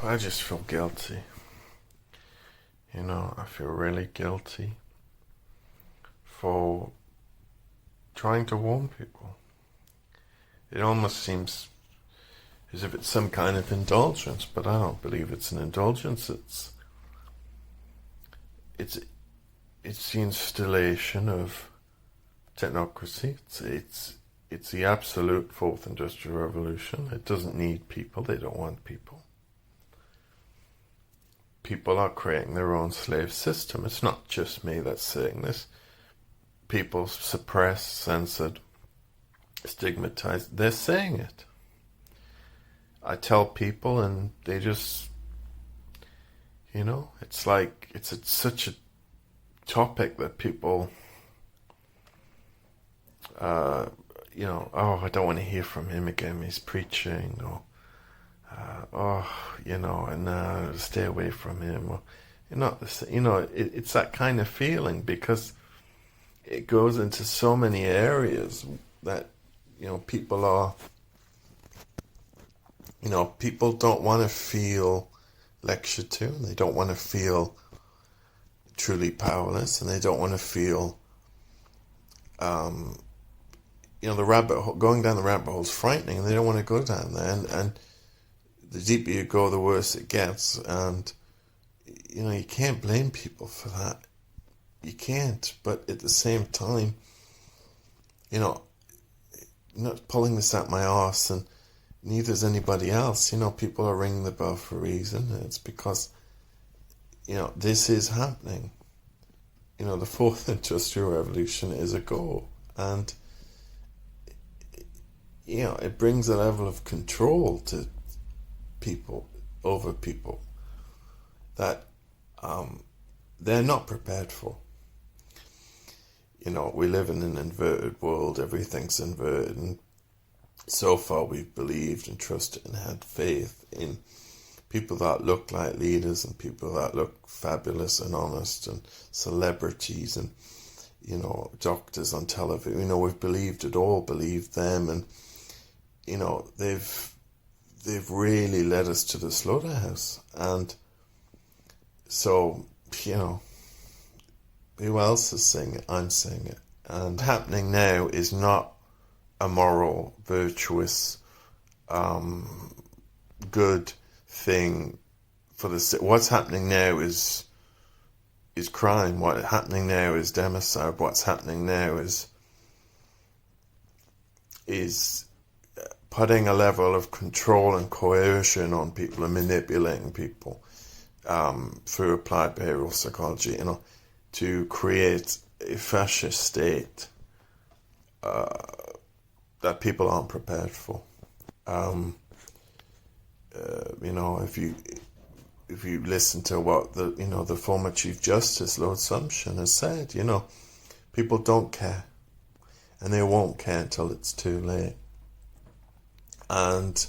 I just feel guilty. I feel really guilty for trying to warn people. It almost seems as if it's some kind of indulgence, but I don't believe it's an indulgence. It's the installation of technocracy. It's the absolute fourth industrial revolution. It doesn't need people. They don't want people. People are creating their own slave system. It's not just me that's saying this. People suppressed, censored, stigmatized, they're saying it. I tell people and they just, it's like, it's such a topic that people, oh, I don't want to hear from him again, he's preaching, or, stay away from him, or, it's that kind of feeling, because it goes into so many areas that, people are, people don't want to feel lectured to, and they don't want to feel truly powerless, and they don't want to feel, the rabbit hole, going down the rabbit hole is frightening, and they don't want to go down there, and the deeper you go, the worse it gets, and, you can't blame people for that. You can't, but at the same time, not pulling this out my arse, and neither is anybody else. People are ringing the bell for a reason. It's because, this is happening. The fourth industrial revolution is a goal, and, it brings a level of control to people, over people, that they're not prepared for. We live in an inverted world, everything's inverted, and so far we've believed and trusted and had faith in people that look like leaders and people that look fabulous and honest, and celebrities and, doctors on television. We've believed it all, believed them, and, they've really led us to the slaughterhouse. And so, who else is saying it? I'm saying it. And what's happening now is not a moral, virtuous, good thing for the. What's happening now is crime. What's happening now is democide. What's happening now is putting a level of control and coercion on people and manipulating people through applied behavioral psychology, to create a fascist state that people aren't prepared for. If you listen to what the former Chief Justice, Lord Sumption, has said, people don't care, and they won't care until it's too late. And,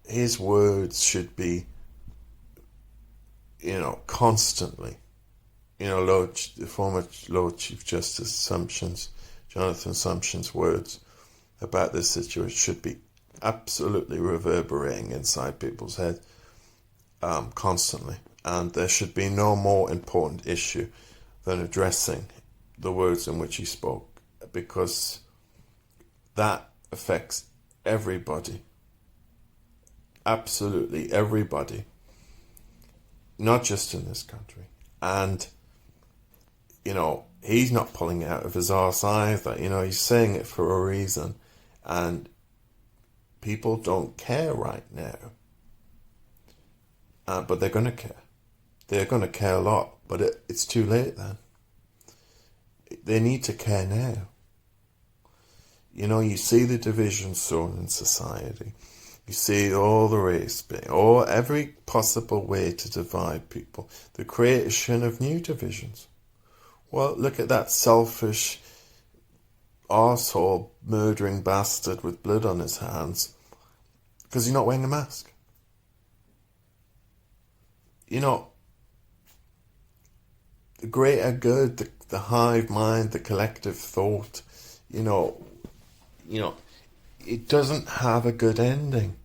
his words should be, constantly, the former Lord Chief Justice Jonathan Sumption's words about this situation should be absolutely reverberating inside people's head, constantly. And there should be no more important issue than addressing the words in which he spoke, because that affects everybody. Absolutely everybody. Not just in this country. And, he's not pulling out of his arse either. He's saying it for a reason. And people don't care right now. But they're going to care. They're going to care a lot. But it's too late then. They need to care now. You see the division sown in society. You see all the race, or every possible way to divide people. The creation of new divisions. Well, look at that selfish arsehole murdering bastard with blood on his hands because he's not wearing a mask. The greater good, the hive mind, the collective thought, it doesn't have a good ending.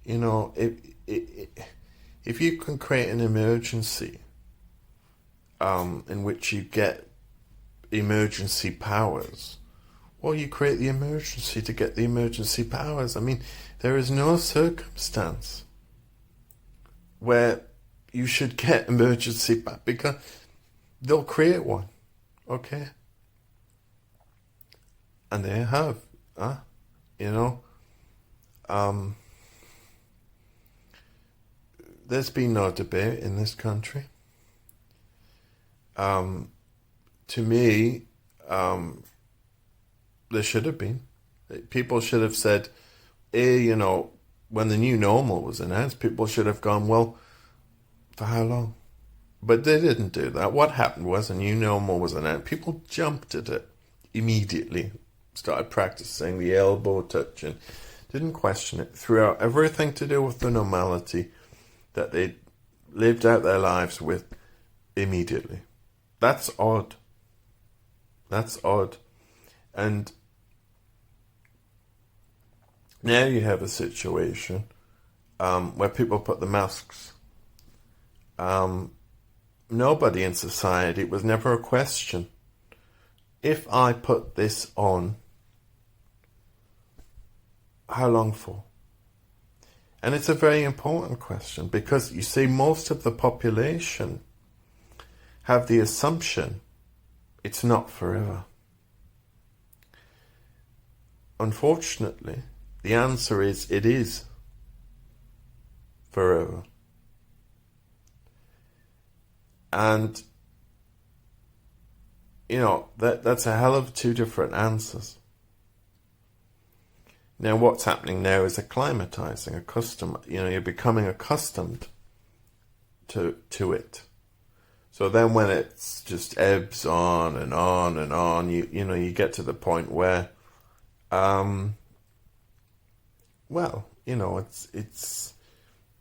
You know, if you can create an emergency in which you get emergency powers, well, you create the emergency to get the emergency powers. I mean, there is no circumstance where you should get emergency powers, because they'll create one, okay? And they have, you know. There's been no debate in this country. To me, there should have been. People should have said, you know, when the new normal was announced, people should have gone, well, for how long? But they didn't do that. What happened was a new normal was announced. People jumped at it immediately, started practicing the elbow touch and didn't question it, throughout everything to do with the normality that they lived out their lives with immediately. That's odd. That's odd. And now you have a situation where people put the masks. Nobody in society, it was never a question. If I put this on, how long for? And it's a very important question, because you see, most of the population have the assumption it's not forever. Unfortunately, the answer is it is forever. And, you know, that's a hell of two different answers. Now, what's happening now is acclimatizing, you're becoming accustomed to it. So then when it's just ebbs on and on and on, you get to the point where, it's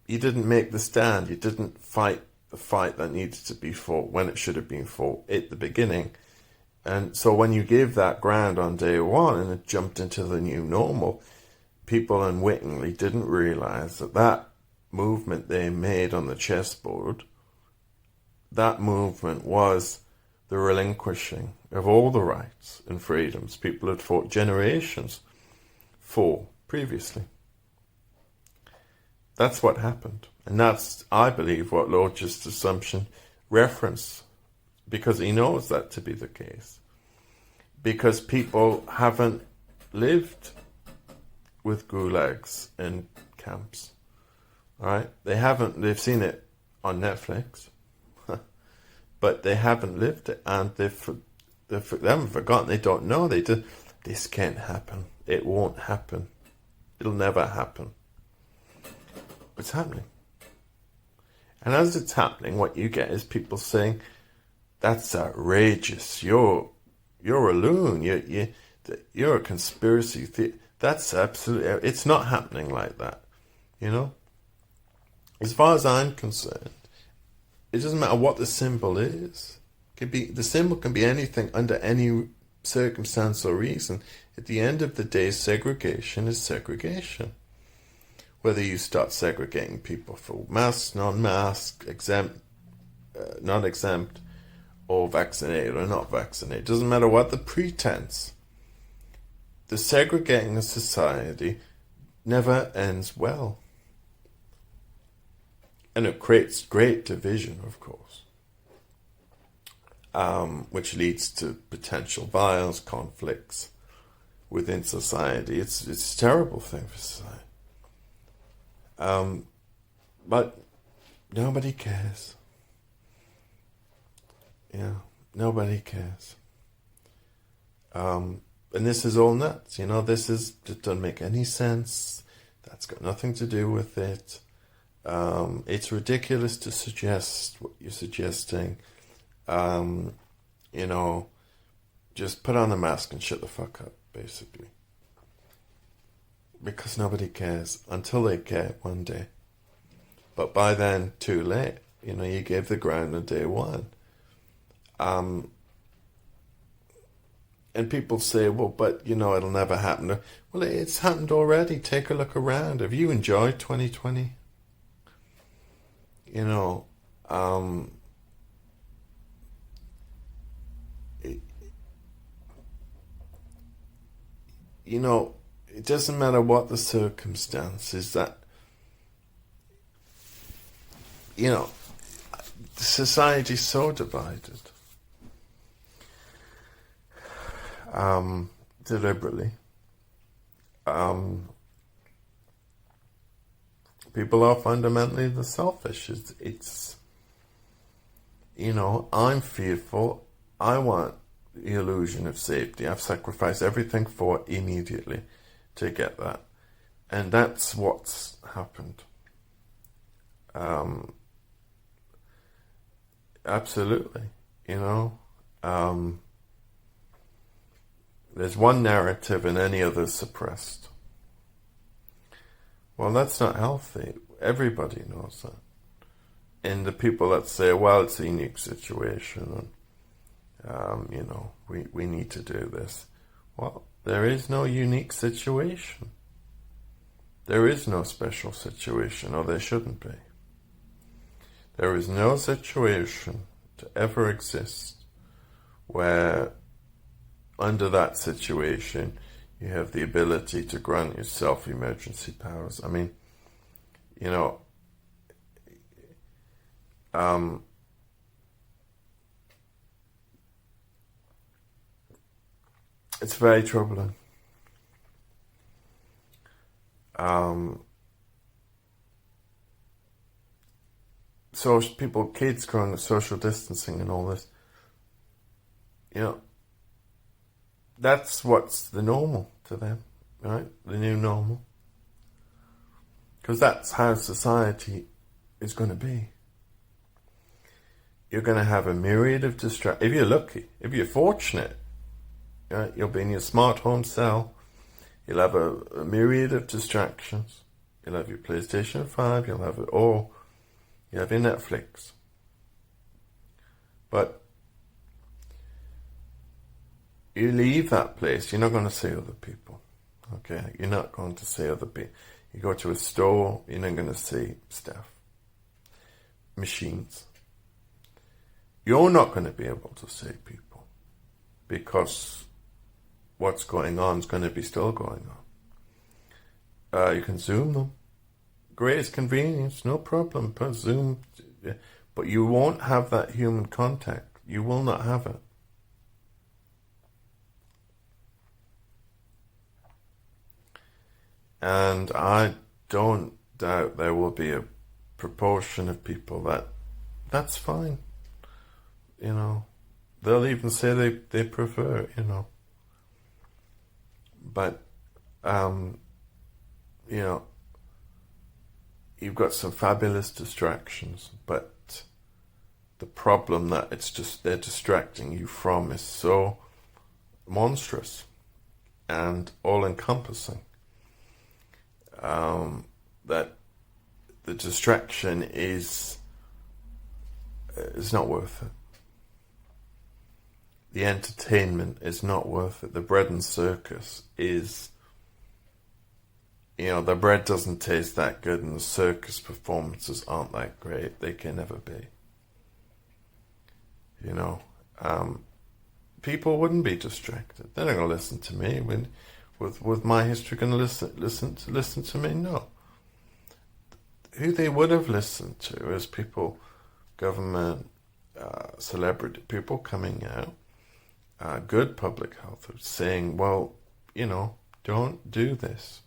you didn't make the stand, you didn't fight the fight that needed to be fought when it should have been fought at the beginning. And so when you gave that ground on day one and it jumped into the new normal, people unwittingly didn't realize that movement they made on the chessboard, that movement was the relinquishing of all the rights and freedoms people had fought generations for previously. That's what happened. And that's, I believe, what Lord Just Assumption referenced, because he knows that to be the case. Because people haven't lived with gulags and camps. All right? They've seen it on Netflix, but they haven't lived it, and they haven't forgotten, they don't know, this can't happen, it won't happen, it'll never happen. It's happening. And as it's happening, what you get is people saying, that's outrageous, you're a loon, you're a conspiracy theorist. That's absolutely, it's not happening like that, you know? As far as I'm concerned, it doesn't matter what the symbol is. The symbol can be anything under any circumstance or reason. At the end of the day, segregation is segregation. Whether you start segregating people for masked, non-masked, exempt, not exempt, or vaccinated or not vaccinated, it doesn't matter what the pretense. The segregating of society never ends well. And it creates great division, of course, which leads to potential violence, conflicts within society. It's a terrible thing for society. But nobody cares. Yeah, nobody cares. And this is all nuts, it doesn't make any sense. That's got nothing to do with it. It's ridiculous to suggest what you're suggesting. Just put on the mask and shut the fuck up, basically. Because nobody cares until they care one day. But by then, too late. You gave the ground on day one. And people say, well, but, it'll never happen. Well, it's happened already. Take a look around. Have you enjoyed 2020? It doesn't matter what the circumstances, that, society's so divided, deliberately. People are fundamentally the selfish. It's I'm fearful. I want the illusion of safety. I've sacrificed everything for immediately to get that. And that's what's happened. Absolutely. There's one narrative and any other suppressed. Well, that's not healthy. Everybody knows that. And the people that say, well, it's a unique situation, and, we need to do this. Well, there is no unique situation. There is no special situation, or there shouldn't be. There is no situation to ever exist where, under that situation, you have the ability to grant yourself emergency powers. I mean, it's very troubling. So kids growing up, social distancing and all this, that's what's the normal to them, right? The new normal. Because that's how society is going to be. You're going to have a myriad of distractions. If you're lucky, if you're fortunate, right, you'll be in your smart home cell. You'll have a myriad of distractions. You'll have your PlayStation 5, you'll have it all. You have your Netflix. But you leave that place, you're not going to see other people. Okay? You're not going to see other people. You go to a store, you're not going to see stuff. Machines. You're not going to be able to see people because what's going on is going to be still going on. You can Zoom them. Greatest convenience, no problem. Put Zoom, but you won't have that human contact. You will not have it. And I don't doubt there will be a proportion of people that's fine. They'll even say they prefer it, But, you've got some fabulous distractions, but the problem that they're distracting you from is so monstrous and all-encompassing that the distraction is not worth it. The entertainment is not worth it. The bread and circus is, the bread doesn't taste that good and the circus performances aren't that great. They can never be. People wouldn't be distracted. They're not going to listen to me. With my history, going to listen to me? No. Who they would have listened to is people, government, celebrity people coming out, good public health, saying, well, don't do this.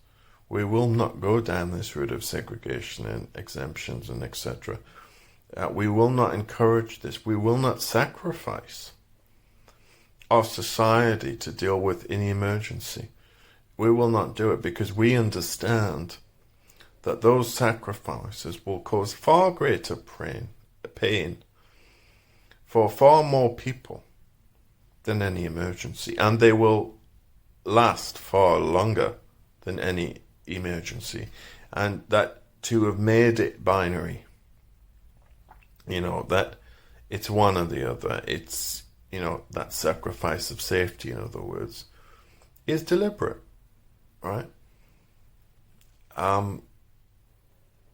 We will not go down this route of segregation and exemptions and etc. We will not encourage this. We will not sacrifice our society to deal with any emergency. We will not do it because we understand that those sacrifices will cause far greater pain for far more people than any emergency, and they will last far longer than any emergency, and that to have made it binary, that it's one or the other, it's that sacrifice of safety, in other words, is deliberate, right?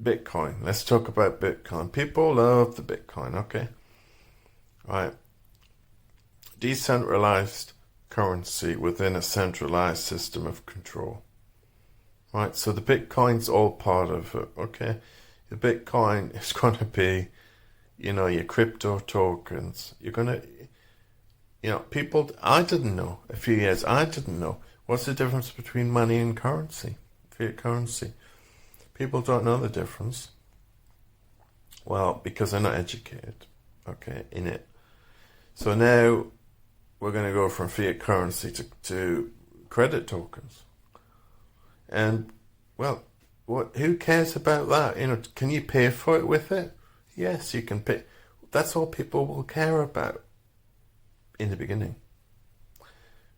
Bitcoin. Let's talk about Bitcoin. People love the Bitcoin, okay? Right. Decentralized currency within a centralized system of control. Right, so the Bitcoin's all part of it, okay? The Bitcoin is going to be, your crypto tokens. You're going to, people, I didn't know, a few years, I didn't know. What's the difference between money and currency, fiat currency? People don't know the difference. Well, because they're not educated, okay, in it. So now we're going to go from fiat currency to credit tokens. And, well, who cares about that? Can you pay for it with it? Yes, you can pay. That's all people will care about in the beginning.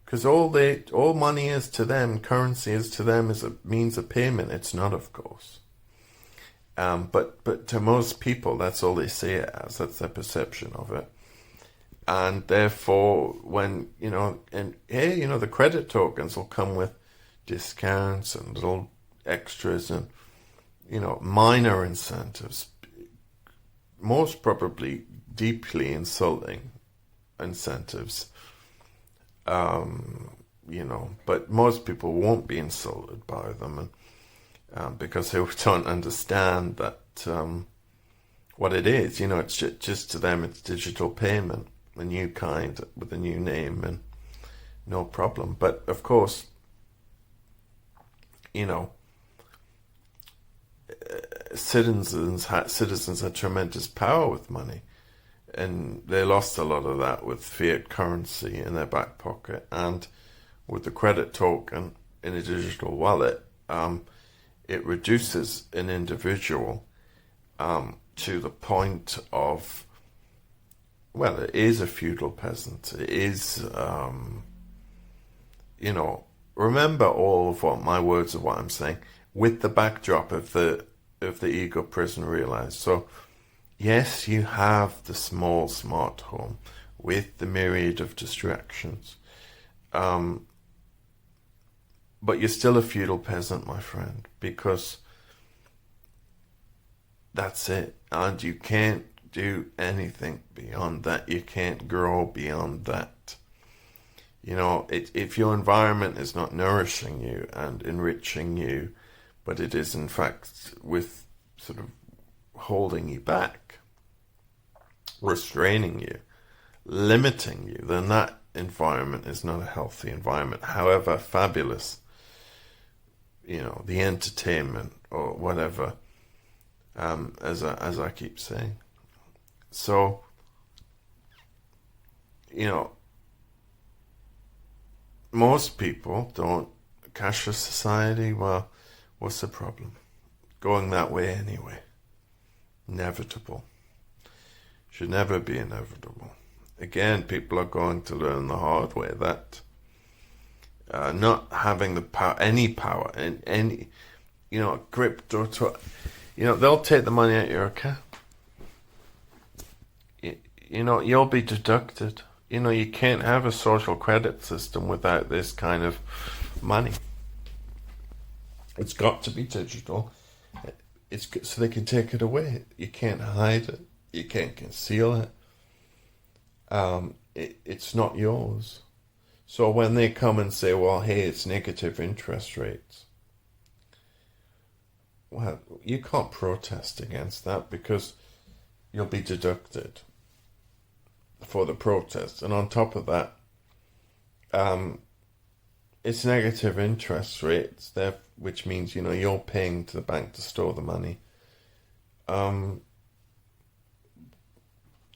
Because all money is to them, currency is to them, is a means of payment. It's not, of course. But to most people, that's all they see it as. That's their perception of it. And therefore, when, the credit tokens will come with discounts and little extras and, minor incentives. Most probably deeply insulting incentives. But most people won't be insulted by them, and because they don't understand that what it is. It's just to them, it's digital payment, a new kind with a new name, and no problem. But of course, citizens had tremendous power with money. And they lost a lot of that with fiat currency in their back pocket, and with the credit token in a digital wallet, it reduces an individual to the point of, well, it is a feudal peasant. It is, remember all of what my words of what I'm saying with the backdrop of the ego prison realized. So, yes, you have the small smart home with the myriad of distractions. But you're still a feudal peasant, my friend, because that's it. And you can't do anything beyond that. You can't grow beyond that. If your environment is not nourishing you and enriching you, but it is in fact with sort of holding you back, restraining you, limiting you, then that environment is not a healthy environment, however fabulous, the entertainment or whatever, as I keep saying. So, most people don't, cashless society, well, what's the problem? Going that way anyway. Inevitable. Should never be inevitable. Again, people are going to learn the hard way that not having the power, any power, in any, crypto, they'll take the money out of your account. You'll be deducted. You can't have a social credit system without this kind of money. It's got to be digital. It's so they can take it away. You can't hide it. You can't conceal it. It's not yours. So when they come and say, well, hey, it's negative interest rates, well, you can't protest against that because you'll be deducted for the protest. And on top of that, it's negative interest rates, which means, you're paying to the bank to store the money.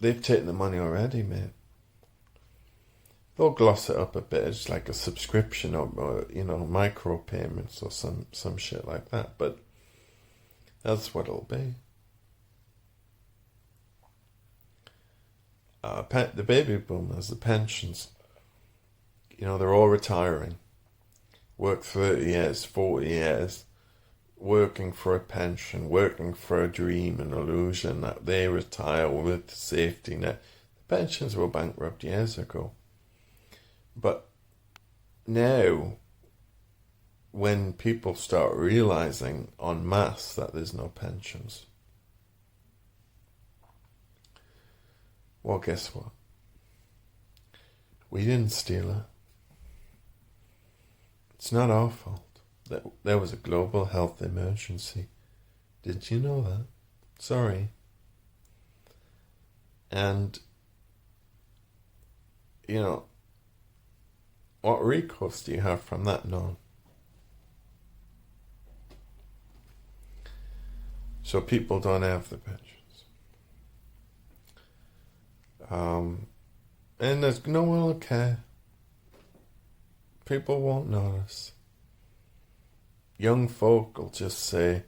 They've taken the money already, mate. They'll gloss it up a bit. It's like a subscription or micro payments or some shit like that. But that's what it'll be. The baby boomers, the pensions, they're all retiring. Work 30 years, 40 years, working for a pension, working for a dream, an illusion that they retire with the safety net. Pensions were bankrupt years ago. But now, when people start realizing en masse that there's no pensions, well, guess what? We didn't steal it. It's not our fault. There was a global health emergency. Did you know that? Sorry. And, what recourse do you have from that? None. So people don't have the pensions. And there's no one will care. People won't notice. Young folk will just say,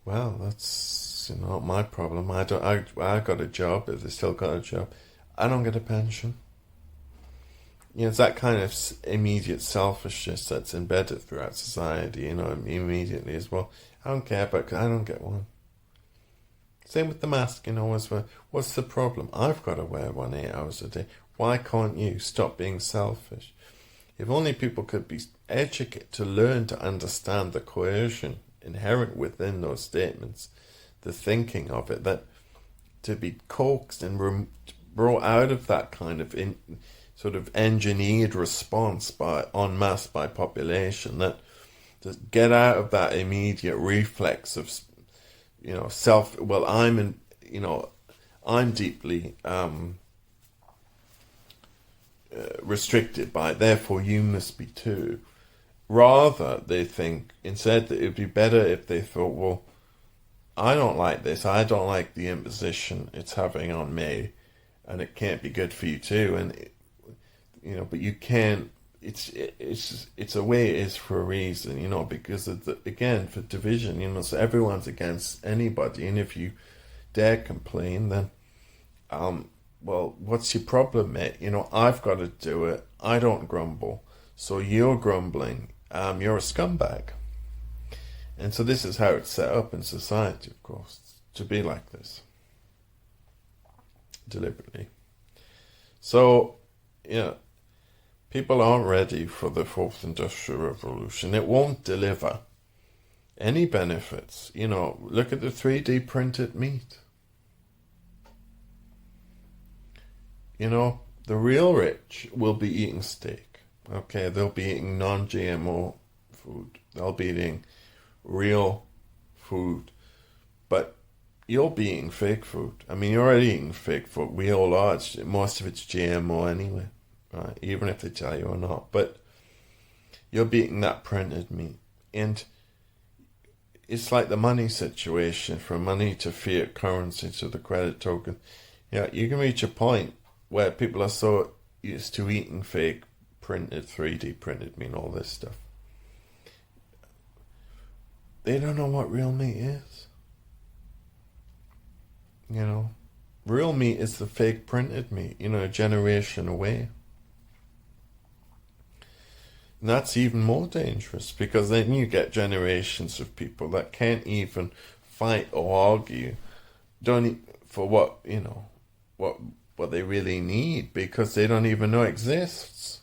well, that's not my problem. I got a job, if they still got a job. I don't get a pension. It's that kind of immediate selfishness that's embedded throughout society, immediately as well. I don't care, but I don't get one. Same with the mask, as well. What's the problem? I've got to wear one 8 hours a day. Why can't you? Stop being selfish. If only people could be educated to learn to understand the coercion inherent within those statements, the thinking of it, that to be coaxed and brought out of that kind of sort of engineered response en masse by population, that to get out of that immediate reflex of self. Well, I'm deeply restricted by it, therefore you must be too. Rather, they think instead that it would be better if they thought, well, I don't like this. I don't like the imposition it's having on me, and it can't be good for you too. And but you can't. It's a way it is for a reason, because again, for division, so everyone's against anybody, and if you dare complain, then well, what's your problem, mate? I've got to do it. I don't grumble, so you're grumbling. You're a scumbag. And so this is how it's set up in society, of course, to be like this, deliberately. So, people aren't ready for the fourth industrial revolution. It won't deliver any benefits. Look at the 3D printed meat. The real rich will be eating steak. Okay, they'll be eating non-GMO food. They'll be eating real food. But you'll be eating fake food. I mean, you're already eating fake food. We all are. Most of it's GMO anyway. Right, even if they tell you or not, but you're beating that printed meat, and it's like the money situation, from money to fiat currency to the credit token. You can reach a point where people are so used to eating fake printed, 3D printed meat, all this stuff, they don't know what real meat is. Real meat is the fake printed meat, a generation away. And that's even more dangerous, because then you get generations of people that can't even fight or argue, for what they really need, because they don't even know exists.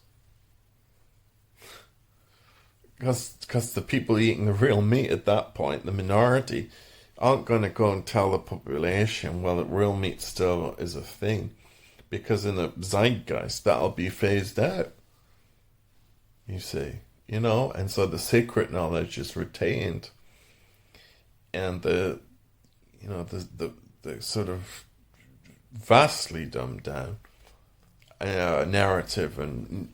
Because the people eating the real meat at that point, the minority, aren't going to go and tell the population, well, that real meat still is a thing, because in the zeitgeist that'll be phased out. You see, and so the secret knowledge is retained, and the sort of vastly dumbed down narrative and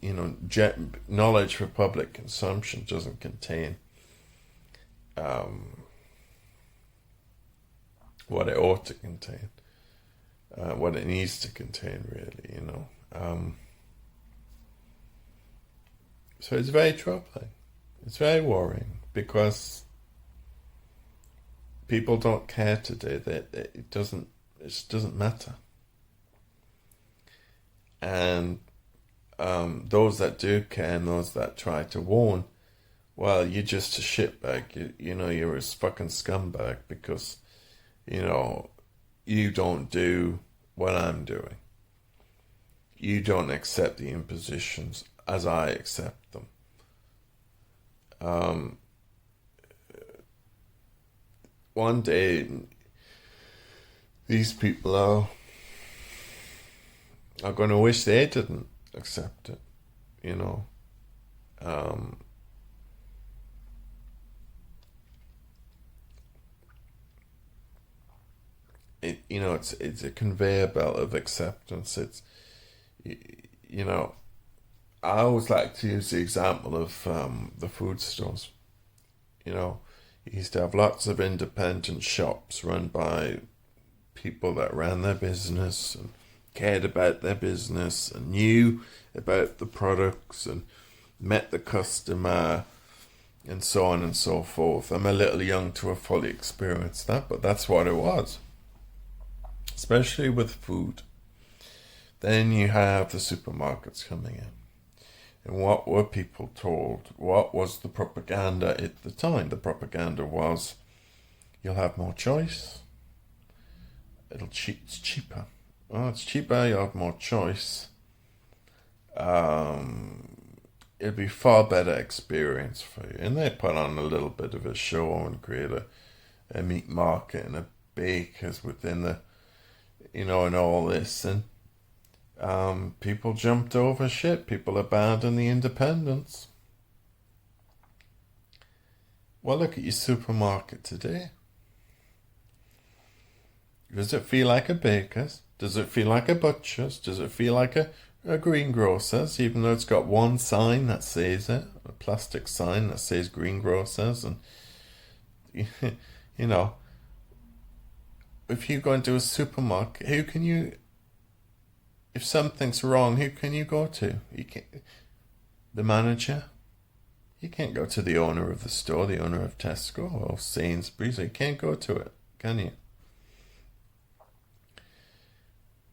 knowledge for public consumption doesn't contain what it ought to contain, what it needs to contain, really. So it's very troubling. It's very worrying, because people don't care today. That it doesn't matter. And those that do care and those that try to warn, well, you're just a shitbag. You're a fucking scumbag, because you don't do what I'm doing. you don't accept the impositions as I accept them. One day, these people are going to wish they didn't accept it, you know. It's a conveyor belt of acceptance. It's, you know, I always like to use the example of the food stores. You know, you used to have lots of independent shops run by people that ran their business and cared about their business and knew about the products and met the customer and so on and so forth. I'm a little young to have fully experienced that, but that's what it was, especially with food. Then you have the supermarkets coming in. And what were people told? What was the propaganda at the time? The propaganda was, you'll have more choice. It's cheaper. Oh, it's cheaper, you'll have more choice. It'll be far better experience for you. And they put on a little bit of a show and create a meat market and a bakers within the, and all this. And people jumped over shit. People abandoned the independence. Well, look at your supermarket today. Does it feel like a baker's? Does it feel like a butcher's? Does it feel like a greengrocer's, even though it's got one sign that says it, a plastic sign that says greengrocers? And, if you go into a supermarket, if something's wrong, who can you go to? The manager? You can't go to the owner of the store, the owner of Tesco or Sainsbury's. You can't go to it, can you?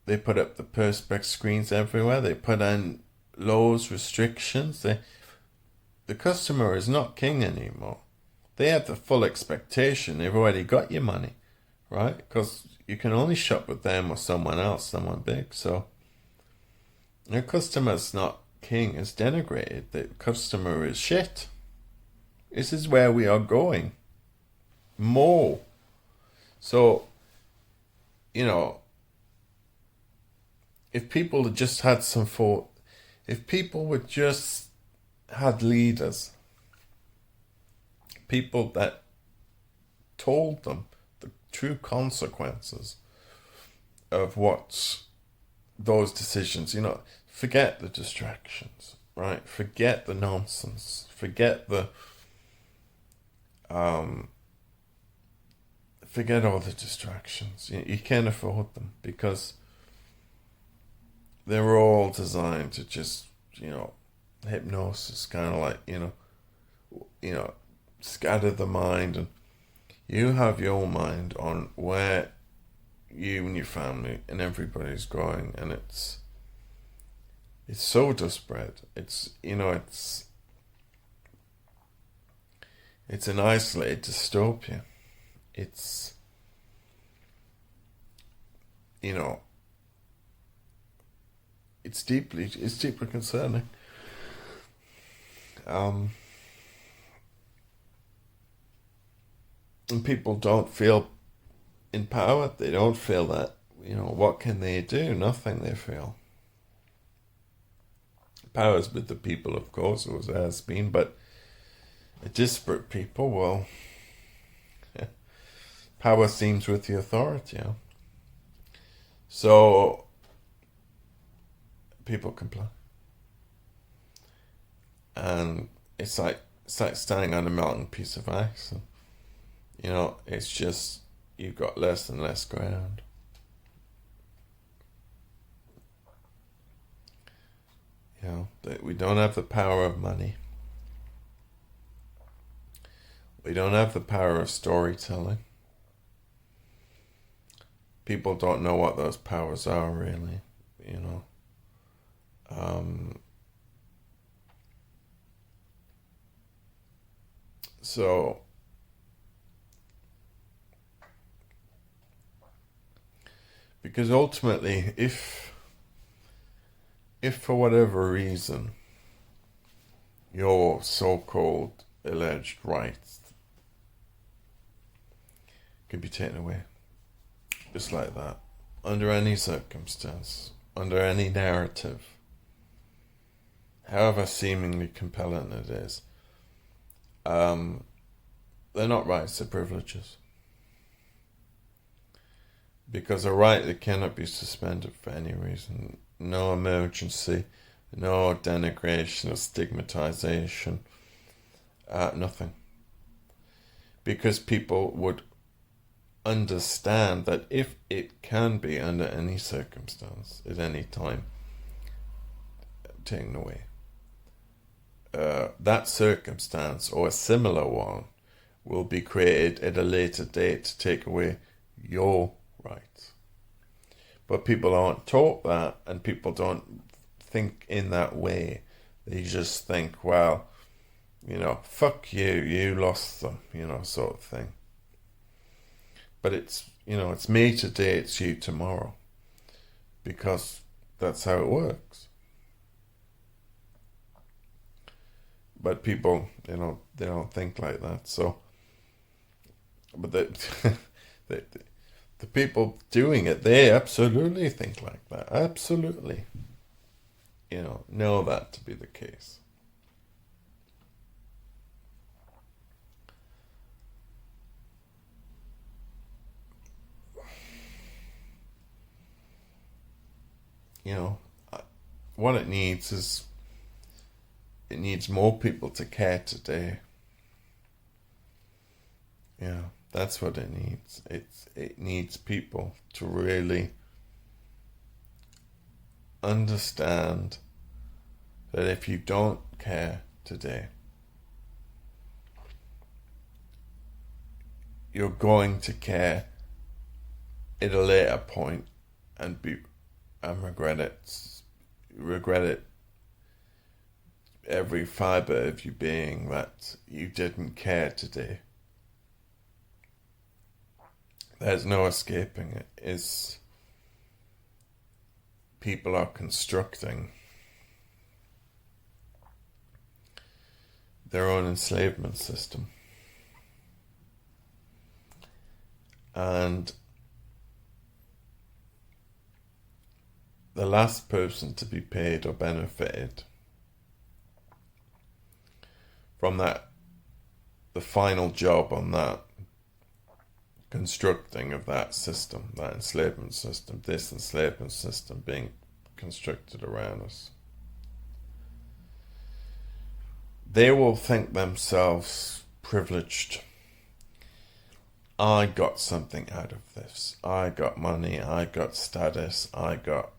They put up the perspex screens everywhere. They put in laws, restrictions. The customer is not king anymore. They have the full expectation. They've already got your money, right? Because you can only shop with them or someone else, someone big. So your customer's not king, is denigrated. The customer is shit. This is where we are going. More. So, if people had just had some thought, if people would just had leaders, people that told them the true consequences of what those decisions, forget the distractions, right? Forget the nonsense. Forget forget all the distractions. You can't afford them because they're all designed to just, hypnosis, kind of like, scatter the mind, and you have your mind on where you and your family and everybody's going, and it's so disparate. It's an isolated dystopia. It's it's deeply concerning. And people don't feel empowered. They don't feel that, what can they do? Nothing, they feel. Power's with the people, of course, as has been, but a disparate people, well, power seems with the authority. So people comply. And it's like standing on a melting piece of ice. And, it's just, you've got less and less ground. That we don't have the power of money. We don't have the power of storytelling. People don't know what those powers are, really, So because ultimately, if if for whatever reason your so-called alleged rights can be taken away, just like that, under any circumstance, under any narrative, however seemingly compelling it is, they're not rights, they're privileges. Because a right that cannot be suspended for any reason, no emergency, no denigration or stigmatization, nothing. Because people would understand that if it can be under any circumstance, at any time, taken away, that circumstance or a similar one will be created at a later date to take away your rights. But people aren't taught that, and people don't think in that way. They just think, well, fuck you, you lost them, sort of thing. But it's me today, it's you tomorrow. Because that's how it works. But people, they don't think like that. So, but the people doing it, they absolutely think like that. Absolutely. Know that to be the case. What it needs is, it needs more people to care today. Yeah, that's what it needs. It needs people to really understand that if you don't care today, you're going to care at a later point and regret it every fibre of you being that you didn't care today. There's no escaping it. People are constructing their own enslavement system. And the last person to be paid or benefited from that, the final job on that constructing of that system, that enslavement system, this enslavement system being constructed around us, they will think themselves privileged. I got something out of this. I got money, I got status, I got,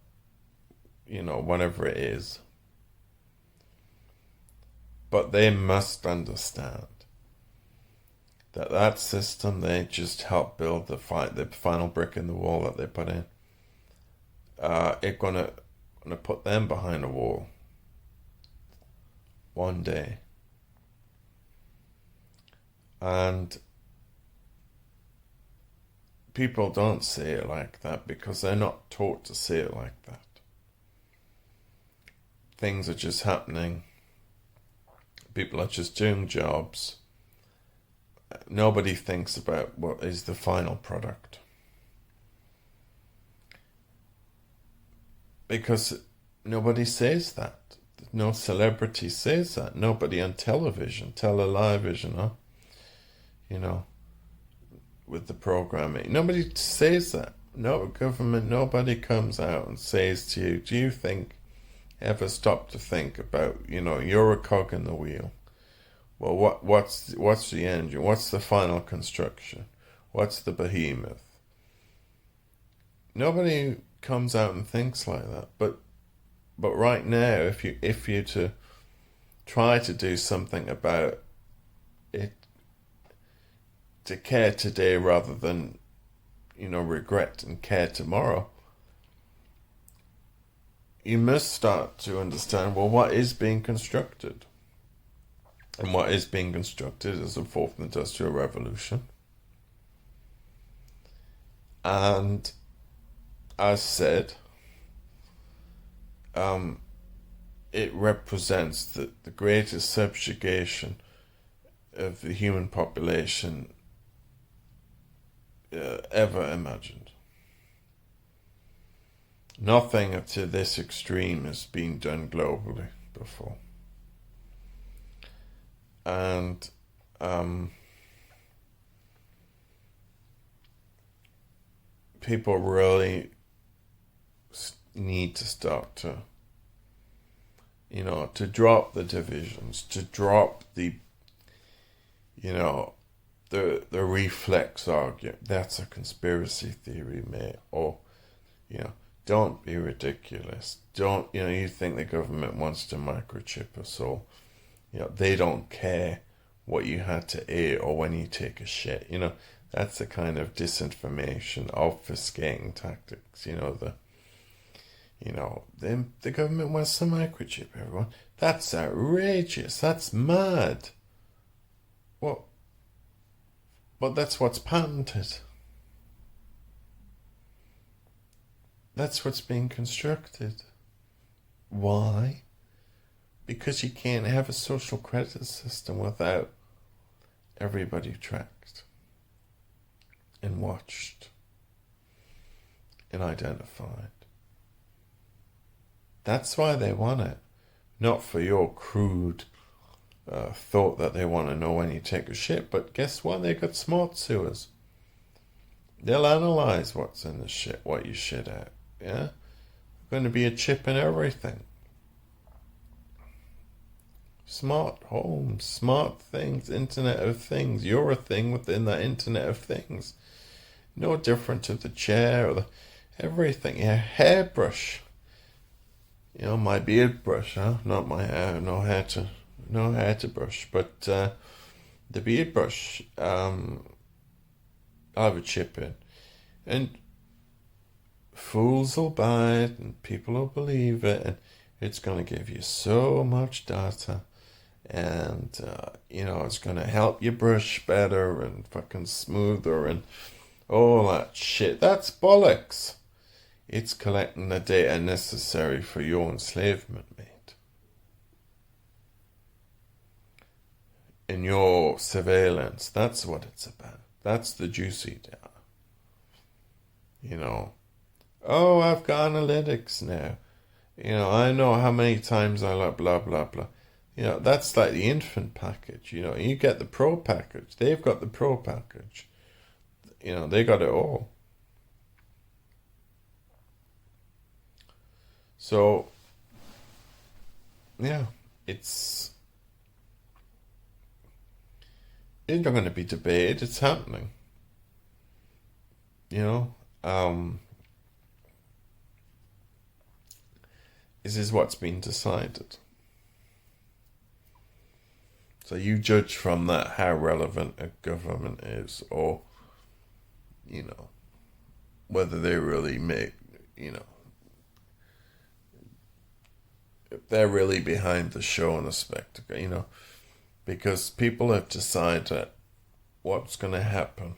whatever it is. But they must understand that system they just helped build the final brick in the wall that they put in. It's gonna put them behind a wall one day. And people don't say it like that because they're not taught to say it like that. Things are just happening. People are just doing jobs. Nobody thinks about what is the final product. Because nobody says that. No celebrity says that. Nobody on television, television, with the programming. Nobody says that. No government, nobody comes out and says to you, do you ever stop to think about, you're a cog in the wheel. Well, what's the engine? What's the final construction? What's the behemoth? Nobody comes out and thinks like that. But right now, if you to try to do something about it, to care today rather than, regret and care tomorrow, you must start to understand, well, what is being constructed? And what is being constructed is the fourth industrial revolution. And as said, it represents the greatest subjugation of the human population ever imagined. Nothing to this extreme has been done globally before. And people really need to start to, to drop the divisions, to drop the reflex argument. That's a conspiracy theory, mate. Or, don't be ridiculous. Don't, you think the government wants to microchip us all. They don't care what you had to eat or when you take a shit. That's the kind of disinformation, obfuscating tactics. The government wants to microchip everyone. That's outrageous. That's mad. Well, but that's what's patented. That's what's being constructed. Why? Because you can't have a social credit system without everybody tracked and watched and identified. That's why they want it. Not for your crude thought that they want to know when you take a shit. But guess what? They got smart sewers. They'll analyze what's in the shit, what you shit out. Yeah? Going to be a chip in everything. Smart homes, smart things, Internet of Things. You're a thing within that Internet of Things. No different to the chair or everything. Yeah, hairbrush. My beard brush, huh? Not my hair. No hair to brush. But the beard brush, I'll have a chip in, and fools will buy it, and people will believe it, and it's going to give you so much data. And, it's going to help you brush better and fucking smoother and all that shit. That's bollocks. It's collecting the data necessary for your enslavement, mate. And your surveillance. That's what it's about. That's the juicy data. Oh, I've got analytics now. I know how many times I like blah, blah, blah. That's like the infant package. You get the pro package. They've got the pro package. They got it all. So, yeah, it's not going to be debated. It's happening. This is what's been decided. So you judge from that how relevant a government is, or, whether they really make, if they're really behind the show and the spectacle, because people have decided what's going to happen.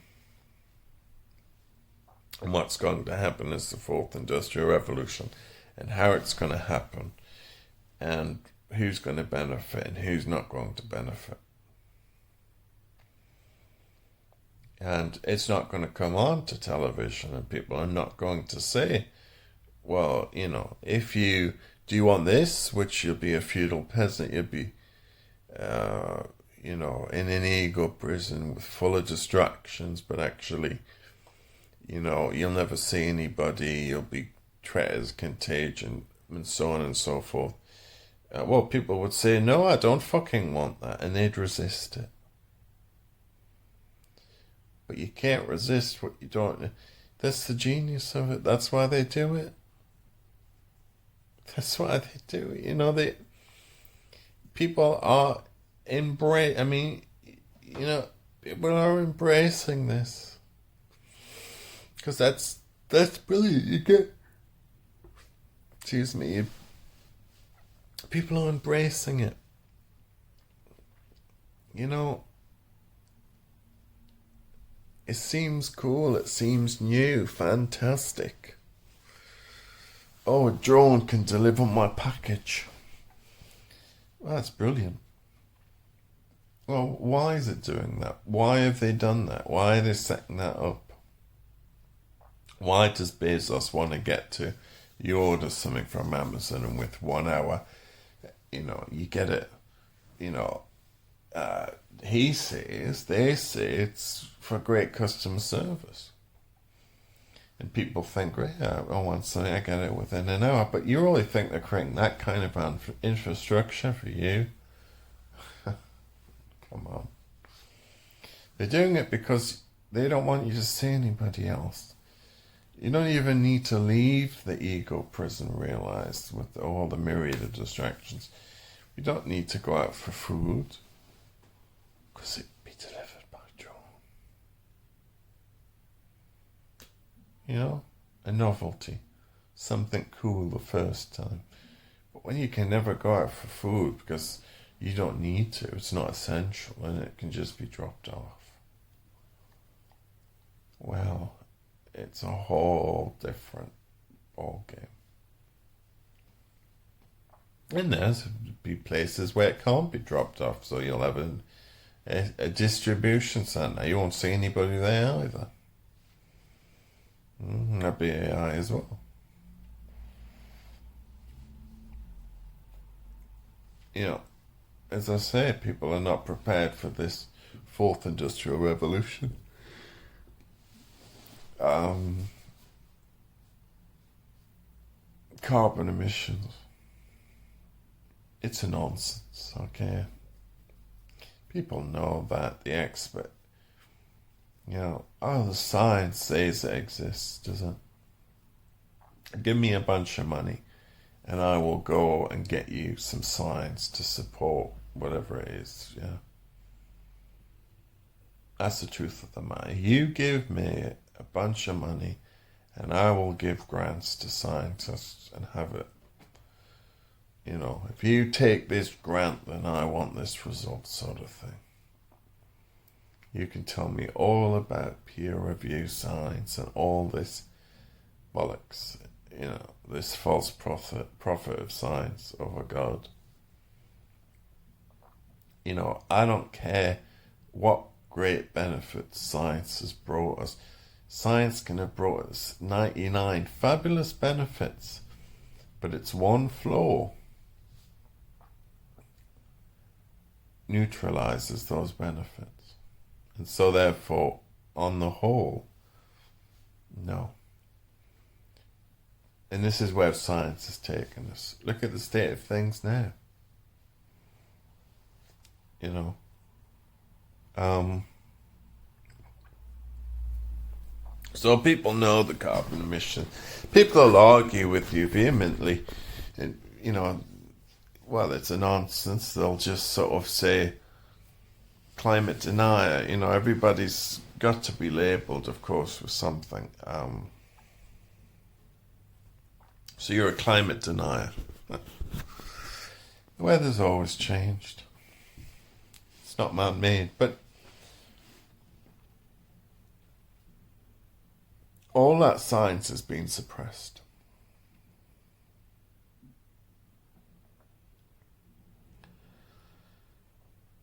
And what's going to happen is the fourth industrial revolution, and how it's going to happen, and who's going to benefit and who's not going to benefit. And it's not going to come on to television, and people are not going to say, well, if do you want this, which you'll be a feudal peasant, you'll be, in an ego prison full of distractions, but actually, you'll never see anybody, you'll be treated as contagion, and so on and so forth. People would say, no, I don't fucking want that, and they'd resist it. But you can't resist what you don't. That's the genius of it. That's why they do it. That's why they do it. People are people are embracing this. Because that's brilliant. You get, people are embracing it. It seems cool, it seems new, fantastic. Oh, a drone can deliver my package. Well, that's brilliant. Well, why is it doing that? Why have they done that? Why are they setting that up? Why does Bezos want to get to, you order something from Amazon and with 1 hour, you get it, they say it's for great customer service. And people think, yeah, I want something, I get it within an hour. But you really think they're creating that kind of infrastructure for you? Come on. They're doing it because they don't want you to see anybody else. You don't even need to leave the ego prison, realized, with all the myriad of distractions. You don't need to go out for food, because it'd be delivered by drone. A novelty, something cool the first time. But when you can never go out for food because you don't need to, it's not essential, and it can just be dropped off. Well, it's a whole different ball game. And there's be places where it can't be dropped off, so you'll have a distribution centre. You won't see anybody there either. That'd be AI as well. As I say, people are not prepared for this fourth industrial revolution. Carbon emissions. It's a nonsense, okay? People know that, the expert. The science says it exists, does it? Give me a bunch of money and I will go and get you some science to support whatever it is, yeah? That's the truth of the matter. You give me a bunch of money and I will give grants to scientists and have it. If you take this grant, then I want this result, sort of thing. You can tell me all about peer review science and all this bollocks, this false prophet of science over God. I don't care what great benefits science has brought us. Science can have brought us 99 fabulous benefits, but its one flaw neutralizes those benefits. And so therefore, on the whole, no. And this is where science has taken us. Look at the state of things now. So people know the carbon emission. People will argue with you vehemently. And, well, it's a nonsense. They'll just sort of say, climate denier, everybody's got to be labelled, of course, with something. So you're a climate denier. The weather's always changed. It's not man-made, but all that science has been suppressed.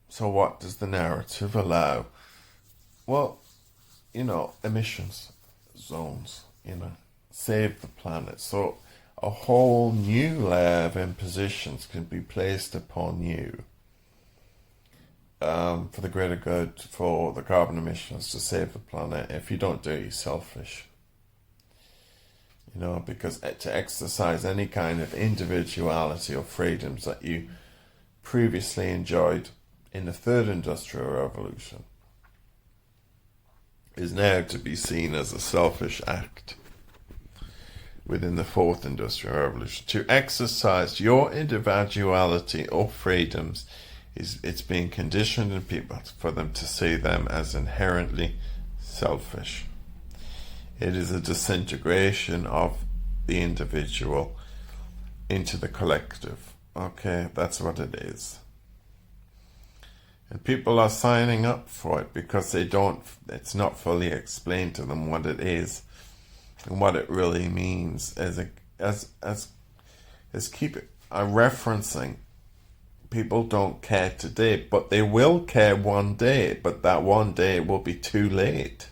So what does the narrative allow? Well, emissions zones, save the planet. So a whole new layer of impositions can be placed upon you for the greater good, for the carbon emissions, to save the planet. If you don't do it, you're selfish. Because to exercise any kind of individuality or freedoms that you previously enjoyed in the third industrial revolution is now to be seen as a selfish act within the fourth industrial revolution. To exercise your individuality or freedoms it's being conditioned in people for them to see them as inherently selfish. It is a disintegration of the individual into the collective. Okay, that's what it is. And people are signing up for it because it's not fully explained to them what it is and what it really means as referencing people don't care today, but they will care one day, but that one day will be too late.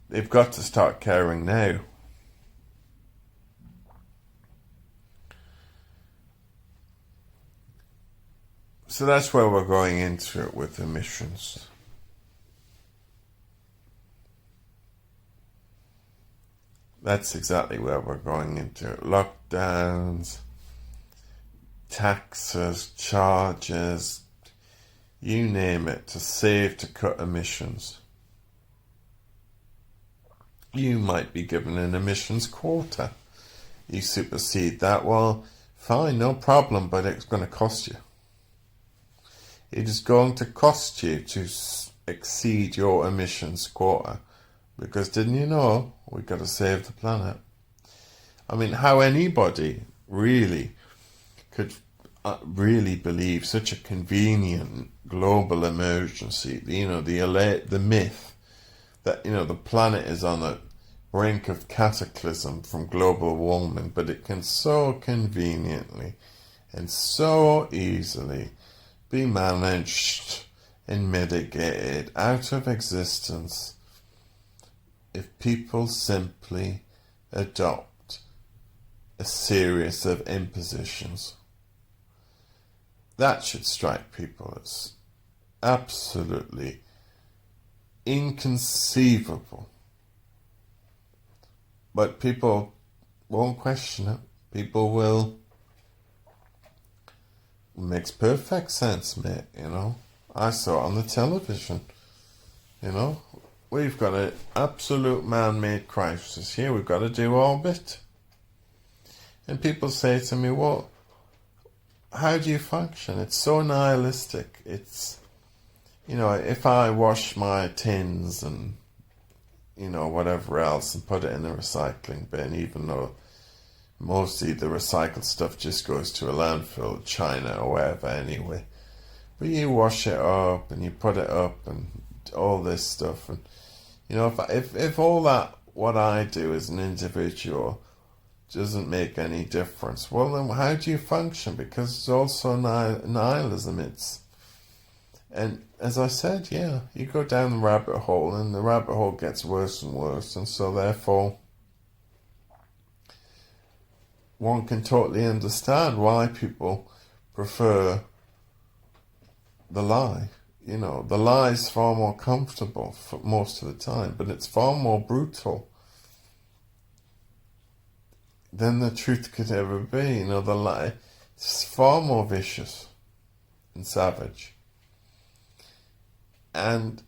They've got to start caring now. So that's where we're going into it with emissions. That's exactly where we're going into it. Lockdowns, taxes, charges, you name it, to save, to cut emissions. You might be given an emissions quota. You supersede that, well, fine, no problem, but it's going to cost you. It is going to cost you to exceed your emissions quota. Because didn't you know, we've got to save the planet. I mean, how anybody really could really believe such a convenient global emergency, the myth that, the planet is on the brink of cataclysm from global warming, but it can so conveniently and so easily be managed and mitigated out of existence if people simply adopt a series of impositions. That should strike people as absolutely inconceivable. But people won't question it. People will. It makes perfect sense, mate, I saw it on the television, We've got an absolute man-made crisis here. We've got to do our bit. And people say to me, well, how do you function? It's so nihilistic. It's, if I wash my tins and, whatever else and put it in the recycling bin, even though mostly the recycled stuff just goes to a landfill, China or wherever anyway. But you wash it up and you put it up and all this stuff. And, if all that, what I do as an individual doesn't make any difference, well then how do you function? Because it's also nihilism. And as I said, you go down the rabbit hole and the rabbit hole gets worse and worse, and so therefore one can totally understand why people prefer the lie. The lie is far more comfortable for most of the time, but it's far more brutal than the truth could ever be. The lie is far more vicious and savage. And,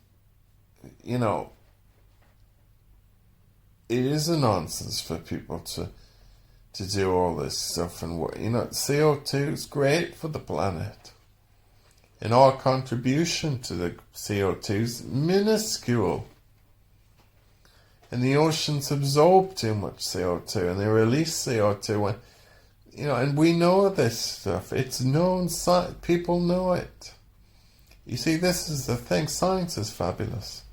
it is a nonsense for people to do all this stuff. And, CO2 is great for the planet. And our contribution to the CO2 is minuscule. And the oceans absorb too much CO2 and they release CO2 when, and we know this stuff. It's known, people know it. You see, this is the thing, science is fabulous.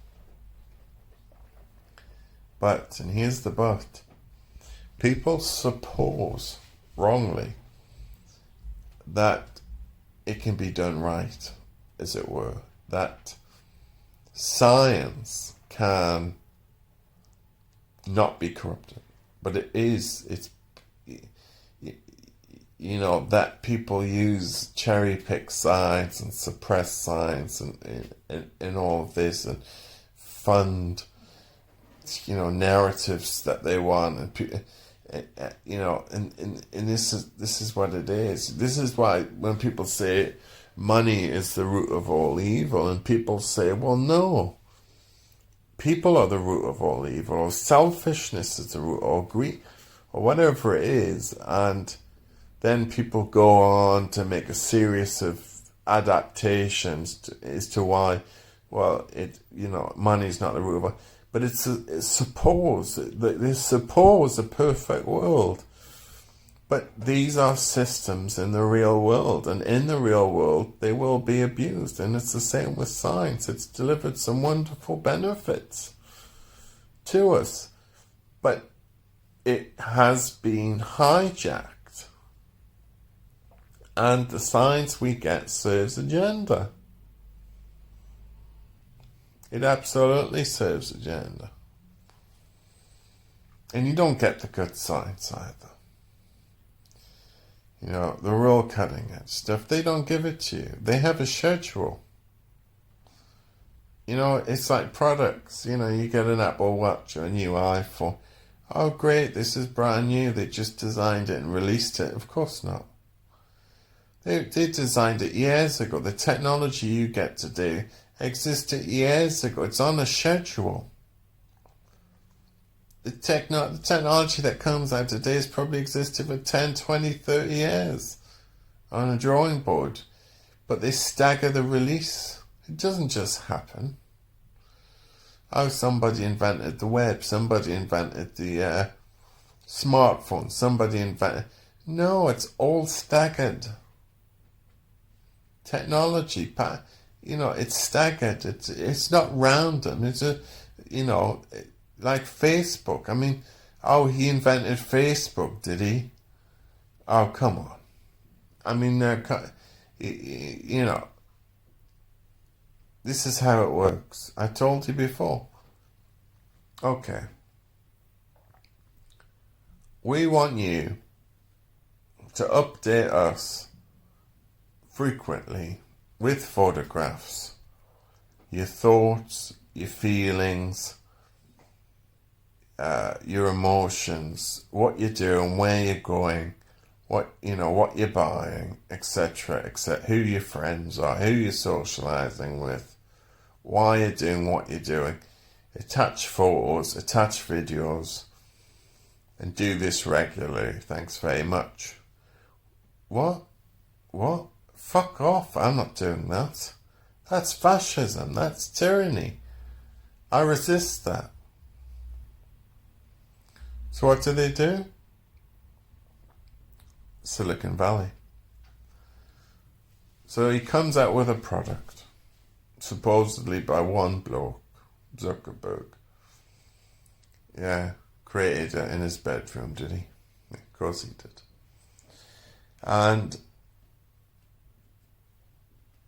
But, and here's the but, people suppose, wrongly, that it can be done right, as it were. That science can not be corrupted. But it is, that people use cherry-pick science and suppress science and all of this and fund, narratives that they want and this is what it is. This is why when people say money is the root of all evil, and people say, well, no, people are the root of all evil, or selfishness is the root, or greed, or whatever it is, and then people go on to make a series of adaptations as to why, well, money's not the root of it. But they suppose a perfect world. But these are systems in the real world, and in the real world, they will be abused. And it's the same with science. It's delivered some wonderful benefits to us, but it has been hijacked And the science we get serves agenda. It absolutely serves agenda. And you don't get the good science either. You know, the real cutting edge stuff, they don't give it to you. They have a schedule. You know, it's like products. You know, you get an Apple Watch or a new iPhone. Oh, great, this is brand new. They just designed it and released it. Of course not. They designed it years ago. The technology you get today existed years ago. It's on a schedule. The technology that comes out today has probably existed for 10, 20, 30 years on a drawing board. But they stagger the release. It doesn't just happen. Oh, somebody invented the web. Somebody invented the smartphone. Somebody invented... No, it's all staggered. Technology, you know, it's staggered. It's not random. It's like Facebook. I mean, oh, he invented Facebook, did he? Oh, come on. I mean, you know, this is how it works. I told you before. Okay. We want you to update us frequently with photographs, your thoughts, your feelings, your emotions, what you're doing, where you're going, what you're buying, etc., etc., who your friends are, who you're socializing with, why you're doing what you're doing. Attach photos, attach videos, and do this regularly. Thanks very much. What? Fuck off. I'm not doing that. That's fascism. That's tyranny. I resist that. So what do? Silicon Valley. So he comes out with a product, supposedly by one bloke, Zuckerberg. Yeah, created it in his bedroom, did he? Of course he did. And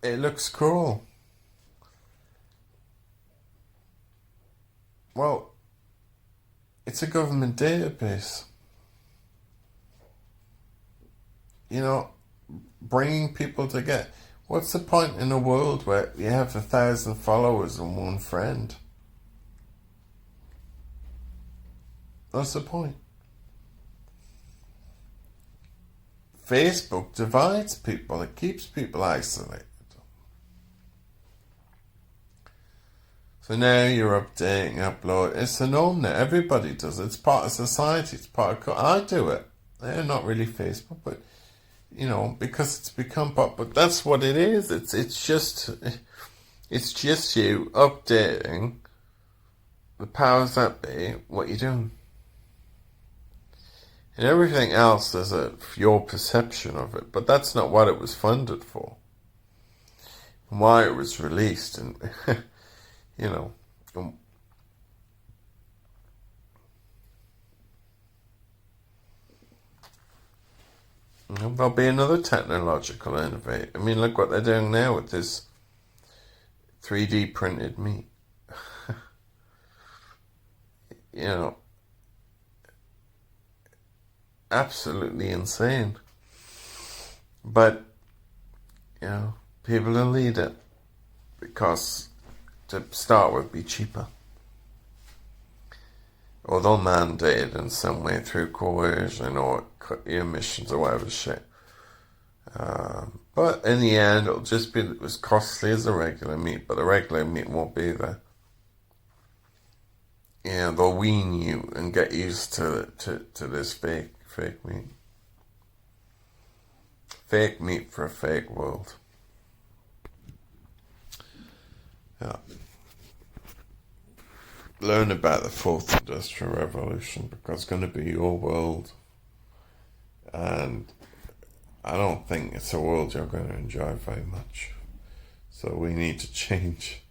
it looks cool. Well, it's a government database. You know, bringing people together. What's the point in a world where you have 1,000 followers and one friend? What's the point? Facebook divides people. It keeps people isolated. So now you're updating, upload. It's a norm now. Everybody does it. It's part of society. It's part of... I do it. They're not really Facebook, but, you know, because it's become pop. But that's what it is. It's just you updating the powers that be what you're doing. And everything else is your perception of it. But that's not what it was funded for. And why it was released. And, you know. There'll be another technological innovation. I mean, look what they're doing now with this 3D printed meat. You know. Absolutely insane. But, you know, people will eat it because to start with be cheaper. Or they'll mandate it in some way through coercion or cut your emissions or whatever shit. But in the end, it'll just be as costly as the regular meat, but the regular meat won't be there. Yeah, they'll wean you and get used to this fake meat. Fake meat for a fake world. Yeah. Learn about the fourth industrial revolution because it's going to be your world. And I don't think it's a world you're going to enjoy very much. So we need to change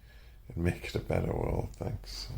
and make it a better world. Thanks.